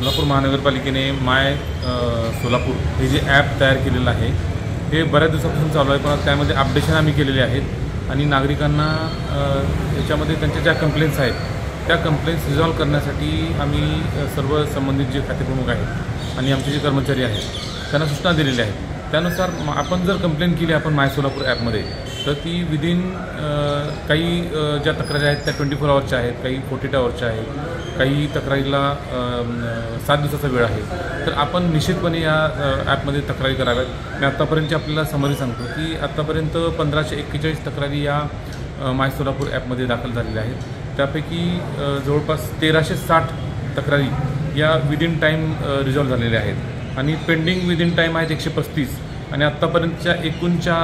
सोलापूर महानगरपालिकेने माय सोलापूर हे जे ॲप तयार केलेलं आहे हे बऱ्याच दिवसापासून चालू आहे, पण त्यामध्ये अपडेशन आम्ही केलेले आहेत आणि नागरिकांना याच्यामध्ये त्यांच्या ज्या कंप्लेंट्स आहेत त्या कंप्लेंट्स रिझॉल्व्ह करण्यासाठी आम्ही सर्व संबंधित जे खातेप्रमुख आहेत आणि आमचे जे कर्मचारी आहेत त्यांना सूचना दिलेल्या आहेत। त्यानुसार आपण जर कंप्लेंट केली आपण माय सोलापूर ॲपमध्ये तर ती विदिन काही ज्या तक्रारी आहेत त्या 24 आवर्सच्या आहेत, काही 48 आवर्सच्या आहेत, काही तक्रारीला 7 दिवसाचा वेळ आहे। तर आपण निश्चितपणे या ॲपमध्ये तक्रारी कराव्यात। मी आत्तापर्यंतची आपल्याला समरी सांगतो की आत्तापर्यंत 1541 तक्रारी या माय सोलापूर ॲपमध्ये दाखल झालेल्या आहेत। त्यापैकी जवळपास 1360 तक्रारी या विदिन टाईम रिझॉल्व्ह झालेल्या आहेत आणि पेंडिंग विदिन टाईम आहेत 135 आणि आत्तापर्यंतच्या एकूणच्या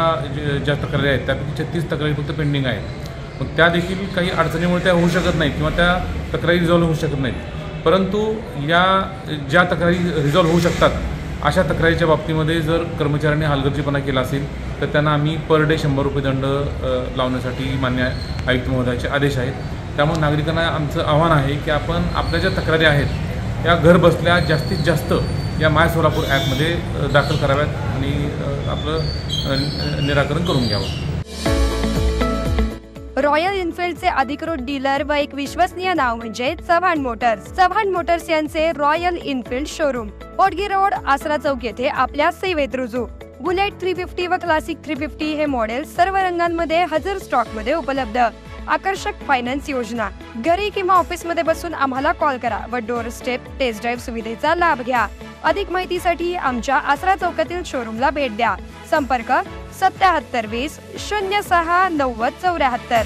ज्या तक्रारी आहेत त्यापैकी 36 तक्रारी फक्त पेंडिंग आहेत। मग त्या देखील काही अडचणीमुळे त्या होऊ शकत नाहीत किंवा त्या तक्रारी रिझॉल्व्ह होऊ शकत नाहीत, परंतु या ज्या तक्रारी रिझॉल्व्ह होऊ शकतात अशा तक्रारीच्या बाबतीमध्ये जर कर्मचाऱ्यांनी हलगर्जीपणा केला असेल तर त्यांना आम्ही पर डे 100 रुपये दंड लावण्यासाठी मान्य आयुक्त महोदयाचे आदेश आहेत। त्यामुळे नागरिकांना आमचं आव्हान आहे की आपण आपल्या ज्या तक्रारी आहेत या घर बसल्या जास्तीत जास्त या माय सोलापूर ॲपमध्ये दाखल कराव्यात आणि आपलं निराकरण करून घ्यावं। रॉयल एनफील्डचे अधिकृत डीलर व एक विश्वसनीय नाव म्हणजे चव्हाण मोटर्स। चव्हाण मोटर्स यांचे रॉयल एनफील्ड शोरूम पोटगी रोड, आसरा चौक येथे आपल्या सेवेत रुजू। बुलेट 350 व क्लासिक 350 हे मॉडेल सर्व रंगांमध्ये हजर स्टॉक मध्ये उपलब्ध। आकर्षक फायनान्स योजना, घरी किंवा ऑफिस मध्ये बसून आम्हाला कॉल करा व डोर स्टेप टेस्ट ड्राईव्ह सुविधेचा लाभ घ्या। अधिक माहितीसाठी आमच्या आसरा चौकातील शोरूमला भेट द्या। संपर्क 7720 06 90 74।